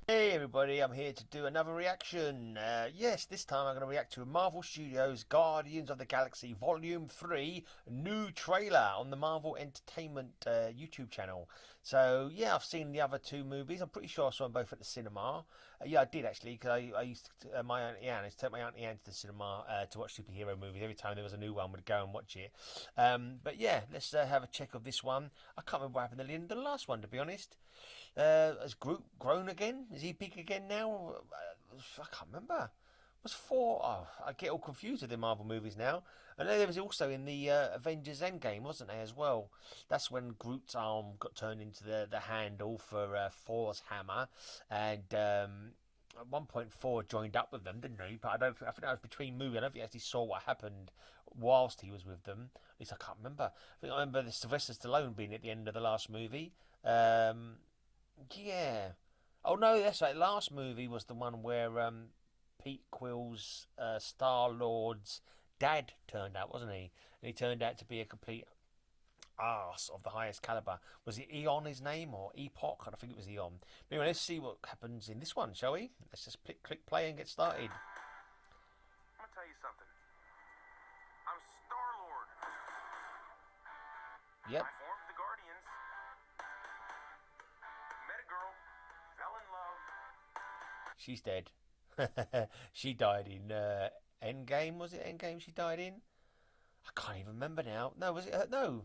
Hey everybody, I'm here to do another reaction. Yes, this time I'm going to react to Marvel Studios' Guardians of the Galaxy Volume 3 new trailer on the Marvel Entertainment YouTube channel. So, yeah, I've seen the other two movies. I'm pretty sure I saw them both at the cinema. Yeah, I did actually, because I used to, my Auntie Anne, I used to take my Auntie Anne to the cinema to watch superhero movies. Every time there was a new one, we'd go and watch it. But yeah, let's have a check of this one. I can't remember what happened at the end of the last one, to be honest. Has Groot grown again? Is he big again now? I can't remember. Was four? Oh, I get all confused with the Marvel movies now. I know there was also in the Avengers Endgame, wasn't there as well? That's when Groot's arm got turned into the handle for Thor's hammer, and at one point Thor joined up with them, didn't he? But I think that was between movies. I don't think he actually saw what happened whilst he was with them. At least I can't remember. I remember the Sylvester Stallone being at the end of the last movie. Um, yeah. Oh no, that's right. Last movie was the one where Pete Quill's Star Lord's dad turned out, wasn't he? And he turned out to be a complete arse of the highest caliber. Was it Eon his name or Epoch? I think it was Eon. But anyway, let's see what happens in this one, shall we? Let's just click play and get started. I'm gonna tell you something. I'm Star Lord. Yep, I formed the Guardians. Met a girl. Fell in love. she's dead. She died in Endgame. Was it Endgame? She died in. I can't even remember now. No, was it? No.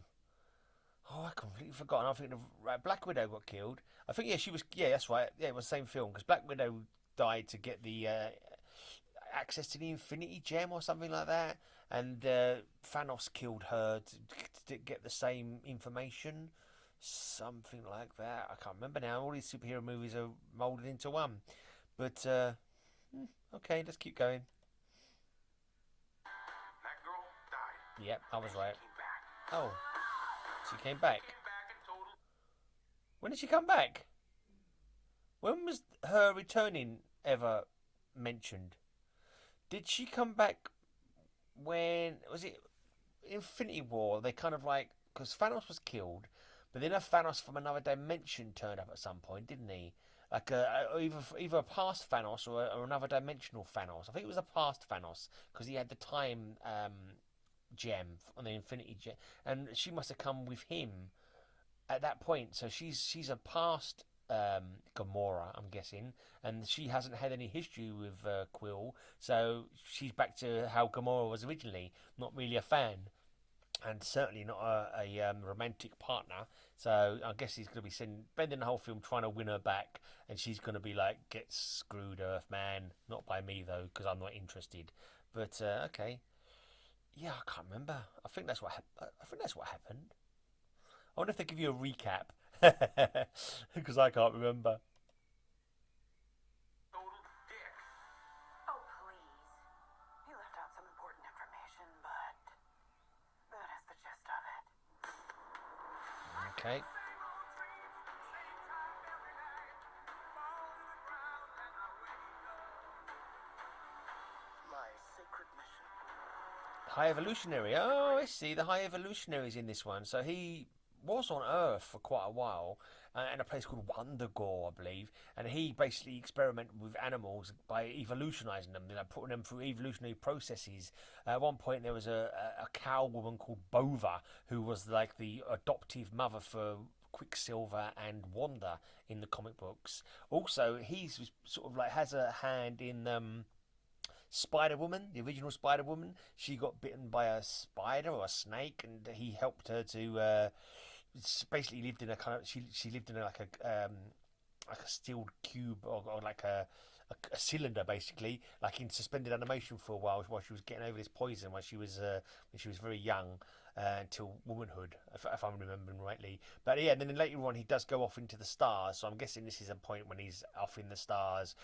Oh, I completely forgotten. I think Black Widow got killed. I think yeah, she was. Yeah, that's right. Yeah, it was the same film because Black Widow died to get the access to the Infinity Gem or something like that, and Thanos killed her to get the same information, something like that. I can't remember now. All these superhero movies are molded into one. But okay, let's keep going. That girl died. Yep, I was And she right. came back. Oh, she came She back. came back and total. When did she come back? When was her returning ever mentioned? Did she come back when was it Infinity War? They kind of like because Thanos was killed, but then a Thanos from another dimension turned up at some point, didn't he? Like either a past Thanos or another dimensional Thanos. I think it was a past Thanos because he had the time gem on the Infinity Gem, and she must have come with him at that point. So she's a past Gamora, I'm guessing, and she hasn't had any history with Quill, so she's back to how Gamora was originally. Not really a fan, and certainly not a romantic partner. So I guess he's going to be spending the whole film trying to win her back, and she's going to be like, "Get screwed, Earth man. Not by me though, because I'm not interested." But okay, yeah, I can't remember. I think that's what happened. I wonder if they give you a recap because I can't remember. Total dick. Oh, please. He left out some important information, but that is the gist of it. Okay. Same old dreams, same time every night. Fall to the ground and I wake up. My sacred mission. High Evolutionary. Oh, I see. The High Evolutionary is in this one. So he was on Earth for quite a while in a place called Wundagore, I believe. And he basically experimented with animals by evolutionizing them, putting them through evolutionary processes. At one point, there was a cow woman called Bova who was like the adoptive mother for Quicksilver and Wanda in the comic books. Also, he's sort of like has a hand in Spider Woman, the original Spider Woman. She got bitten by a spider or a snake, and he helped her to. Basically, lived in a kind of she lived in like a steel cube or like a cylinder basically, like in suspended animation for a while she was getting over this poison when she was very young. Until womanhood, if I'm remembering rightly. But yeah, and then later on he does go off into the stars. So I'm guessing this is a point when he's off in the stars,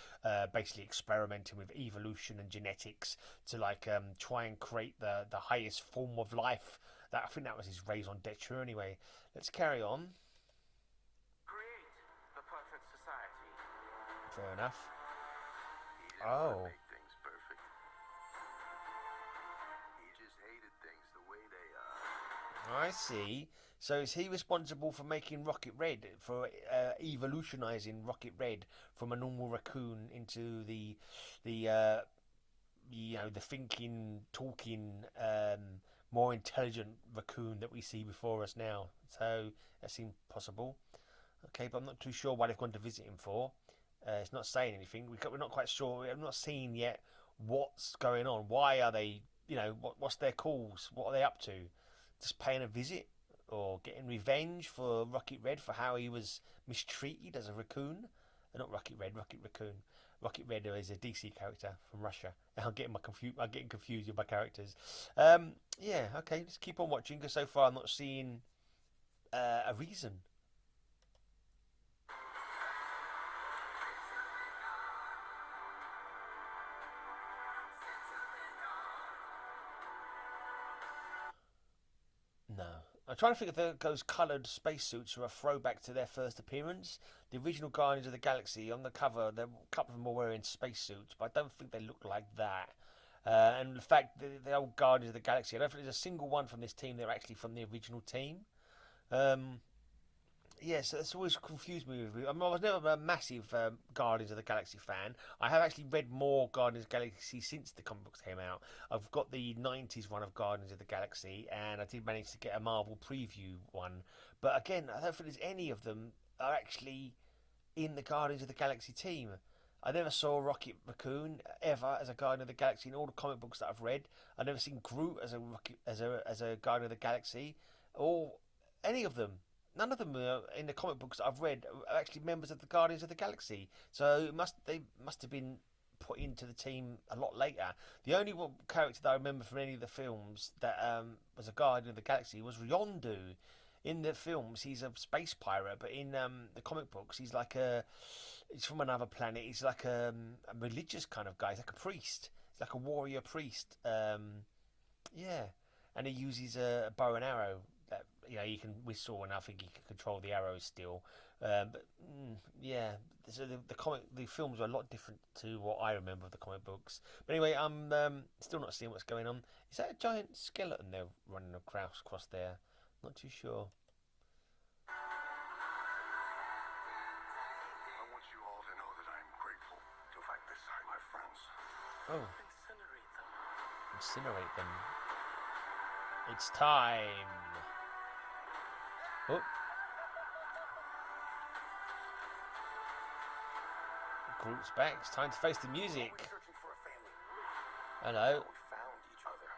basically experimenting with evolution and genetics to like try and create the highest form of life. That I think that was his raison d'etre. Anyway, let's carry on. Create the perfect society. Fair enough. He didn't want to Oh, make things perfect. He just hated things the way they are. I see. So is he responsible for making Rocket Red, for evolutionizing Rocket Red from a normal raccoon into the the thinking, talking, more intelligent raccoon that we see before us now? So that seems possible. Okay, but I'm not too sure why they've gone to visit him for. It's not saying anything. We're not quite sure. I'm not seeing yet what's going on. Why are they? What's their calls? What are they up to? Just paying a visit or getting revenge for Rocket Red for how he was mistreated as a raccoon? Not Rocket Red, Rocket Raccoon. Rocket Red is a DC character from Russia. I'm getting confused with my characters. Yeah, okay. Let's keep on watching because so far I'm not seeing a reason. No. I'm trying to think if those coloured spacesuits are a throwback to their first appearance. The original Guardians of the Galaxy, on the cover, a couple of them were wearing spacesuits, but I don't think they look like that. And in fact, the old Guardians of the Galaxy, I don't think there's a single one from this team that are actually from the original team. Um, Yes, that's always confused me. I was never a massive Guardians of the Galaxy fan. I have actually read more Guardians of the Galaxy since the comic books came out. I've got the 90s run of Guardians of the Galaxy, and I did manage to get a Marvel preview one. But again, I don't think there's any of them are actually in the Guardians of the Galaxy team. I never saw Rocket Raccoon ever as a Guardian of the Galaxy in all the comic books that I've read. I've never seen Groot as a Guardian of the Galaxy, or any of them. None of them in the comic books that I've read are actually members of the Guardians of the Galaxy. So they must have been put into the team a lot later. The only character that I remember from any of the films that was a Guardian of the Galaxy was Yondu. In the films, he's a space pirate, but in the comic books, he's from another planet. He's like a religious kind of guy. He's like a priest. He's like a warrior priest. Yeah, and he uses a bow and arrow. That he can whistle, and I think he can control the arrows still. Yeah, so the films are a lot different to what I remember of the comic books. But anyway, I'm still not seeing what's going on. Is that a giant skeleton they're running across there? Not too sure. I want you all to know that I'm grateful to fight beside my friends. Oh, Incinerate them. incinerate them. It's time. Oh. Group's back. It's time to face the music. We're searching for a family. Hello. We found each other.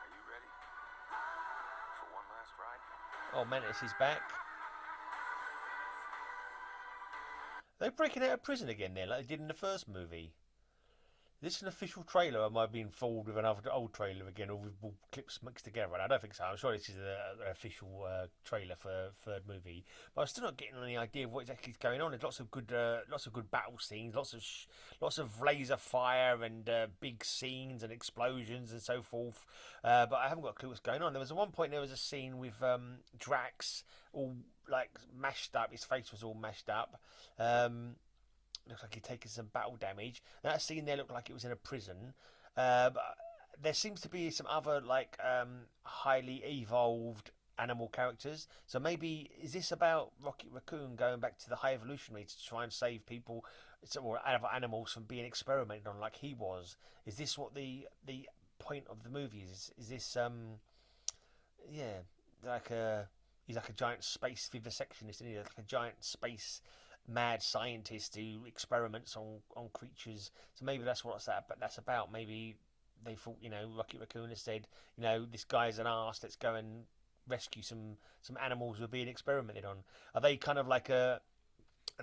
Are you ready for one last ride? Oh, Menace is back. They're breaking out of prison again there, like they did in the first movie. Is this an official trailer, or am I being fooled with another old trailer again, or with clips mixed together? And I don't think so. I'm sure this is an official trailer for a third movie, but I'm still not getting any idea of what exactly is going on. There's lots of good battle scenes, lots of laser fire and big scenes and explosions and so forth. But I haven't got a clue what's going on. There was at one point there was a scene with Drax all like mashed up. His face was all mashed up. Looks like he'd taken some battle damage. That scene there looked like it was in a prison. But there seems to be some other highly evolved animal characters. So maybe is this about Rocket Raccoon going back to the High Evolutionary to try and save people or other animals from being experimented on like he was? Is this what the point of the movie is? Is this yeah, he's like a giant space vivisectionist, isn't he? Like a giant space mad scientist who experiments on creatures. So maybe that's what that's about. Maybe they thought, Rocket Raccoon has said, this guy's an arse. Let's go and rescue some animals who are being experimented on. Are they kind of like are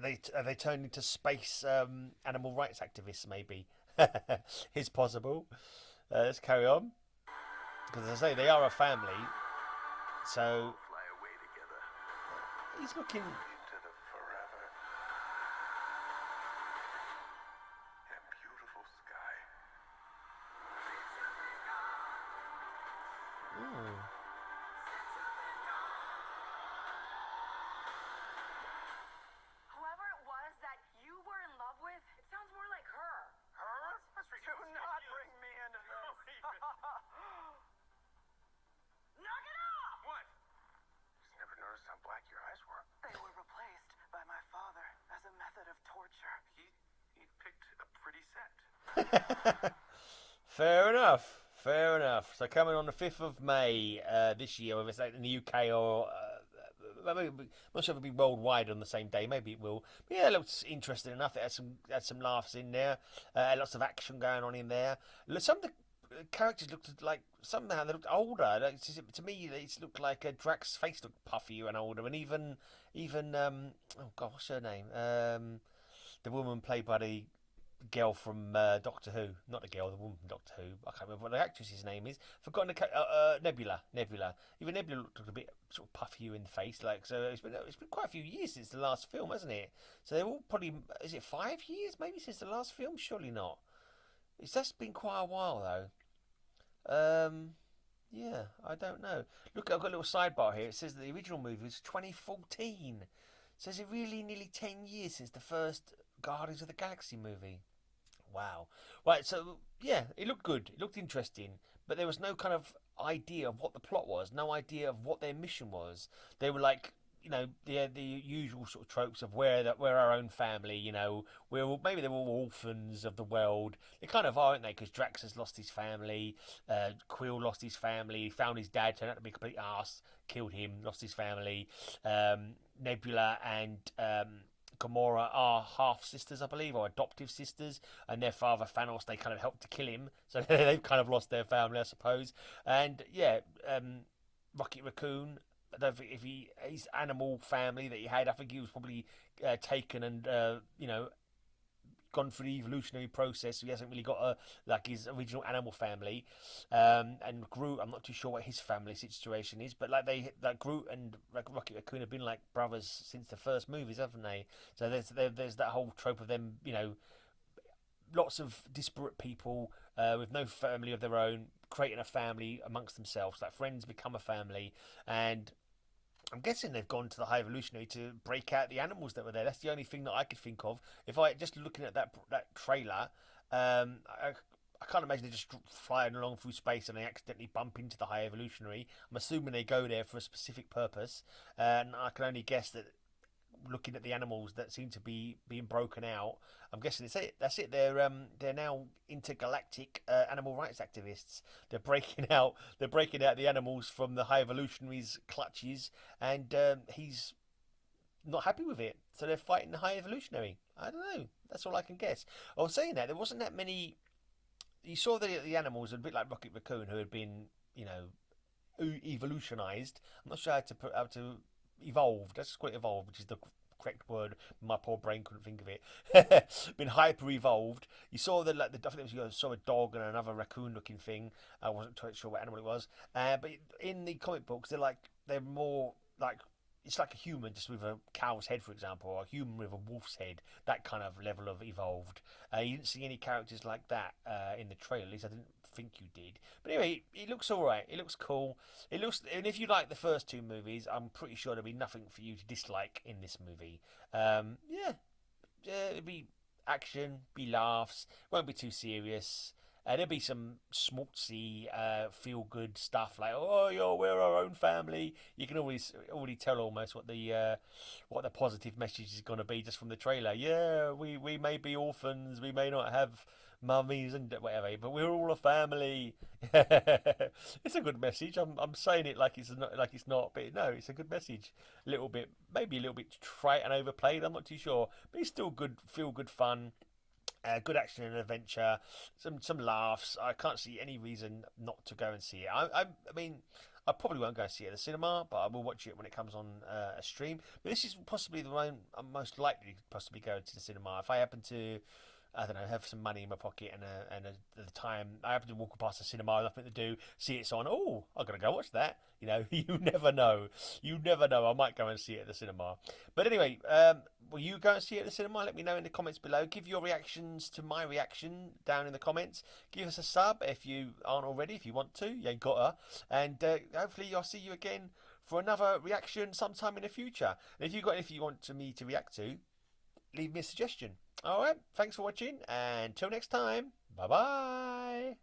they turned into space animal rights activists? Maybe it's possible. Let's carry on, because as I say, they are a family. So Fly away together he's looking. into the forever and beautiful sky. Ooh. Whoever it was that you were in love with, it sounds more like her. Her? Do not bring me into this. Fair enough. Fair enough. So coming on the 5th of May this year, whether it's like in the UK or maybe, I'm not sure if it'll be worldwide on the same day. Maybe it will. But yeah, it looks interesting enough. It had some laughs in there. Lots of action going on in there. Some of the characters looked like somehow they looked older. Like, to me, it looked like Drax's face looked puffier and older, and even oh god, what's her name? The woman played by the girl from Doctor Who, not the girl, the woman from Doctor Who. I can't remember what the actress's name is. Forgotten Nebula. Nebula. Even Nebula looked a bit sort of puffy in the face. Like so, it's been quite a few years since the last film, hasn't it? So they're all probably, is it 5 years maybe since the last film? Surely not. It's just been quite a while though. Yeah, I don't know. Look, I've got a little sidebar here. It says that the original movie was 2014. So is it really nearly 10 years since the first Guardians of the Galaxy movie? Wow. Right, so yeah, it looked good. It looked interesting, but there was no kind of idea of what the plot was, no idea of what their mission was. They were like, the usual sort of tropes of we're our own family. Maybe they're all orphans of the world. They kind of are, aren't they? Because Drax has lost his family, Quill lost his family, found his dad, turned out to be a complete arse, killed him, lost his family. Nebula and Gamora are half sisters, I believe, or adoptive sisters, and their father Thanos, they kind of helped to kill him, so they've kind of lost their family, I suppose. And yeah, Rocket Raccoon, I don't think if his animal family that he had, I think he was probably taken and gone through the evolutionary process, so he hasn't really got like his original animal family. And Groot, I'm not too sure what his family situation is, but like Groot and Rocket Raccoon have been like brothers since the first movies, haven't they? So there's that whole trope of them, lots of disparate people with no family of their own, creating a family amongst themselves. Like friends become a family, and I'm guessing they've gone to the High Evolutionary to break out the animals that were there. That's the only thing that I could think of. If I just looking at that trailer, I can't imagine they're just flying along through space and they accidentally bump into the High Evolutionary. I'm assuming they go there for a specific purpose, and I can only guess that looking at the animals that seem to be being broken out, I'm guessing it's it. That's it. They're now intergalactic animal rights activists. They're breaking out. They're breaking out the animals from the High Evolutionary's clutches, and he's not happy with it. So they're fighting the High Evolutionary. I don't know. That's all I can guess. I was saying that there wasn't that many. You saw the animals a bit like Rocket Raccoon, who had been evolutionized. I'm not sure how to evolved. Let's just call it evolved, which is the correct word. My poor brain couldn't think of it. Been hyper evolved. You saw I think it was, you saw a dog and another raccoon looking thing. I wasn't quite sure what animal it was. But in the comic books, they're more like, it's like a human just with a cow's head, for example, or a human with a wolf's head. That kind of level of evolved. You didn't see any characters like that in the trailer. At least I didn't think you did. But anyway, it looks all right. It looks cool. And if you like the first two movies, I'm pretty sure there'll be nothing for you to dislike in this movie. It'll be action, be laughs, won't be too serious. There'll be some schmaltzy, feel-good stuff like, "Oh, we're our own family." You can already tell almost what the positive message is going to be just from the trailer. Yeah, we may be orphans, we may not have mummies and whatever, but we're all a family. It's a good message. I'm saying it like it's not, but no, it's a good message. Maybe a little bit trite and overplayed. I'm not too sure, but it's still good, feel good fun. Good action and adventure, some laughs. I can't see any reason not to go and see it. I mean, I probably won't go and see it at the cinema, but I will watch it when it comes on a stream. But this is possibly the one I'm most likely to possibly go to the cinema if I happen to, I don't know, have some money in my pocket and at the time I happen to walk past the cinema, nothing to do, see it's on. Oh, I'm gonna go watch that. You never know. You never know. I might go and see it at the cinema. But anyway, will you go and see it at the cinema? Let me know in the comments below. Give your reactions to my reaction down in the comments. Give us a sub if you aren't already. If you want to, you ain't got to. And hopefully I'll see you again for another reaction sometime in the future. And if you've got anything you want me to react to, leave me a suggestion. Alright, thanks for watching, and until next time, bye bye.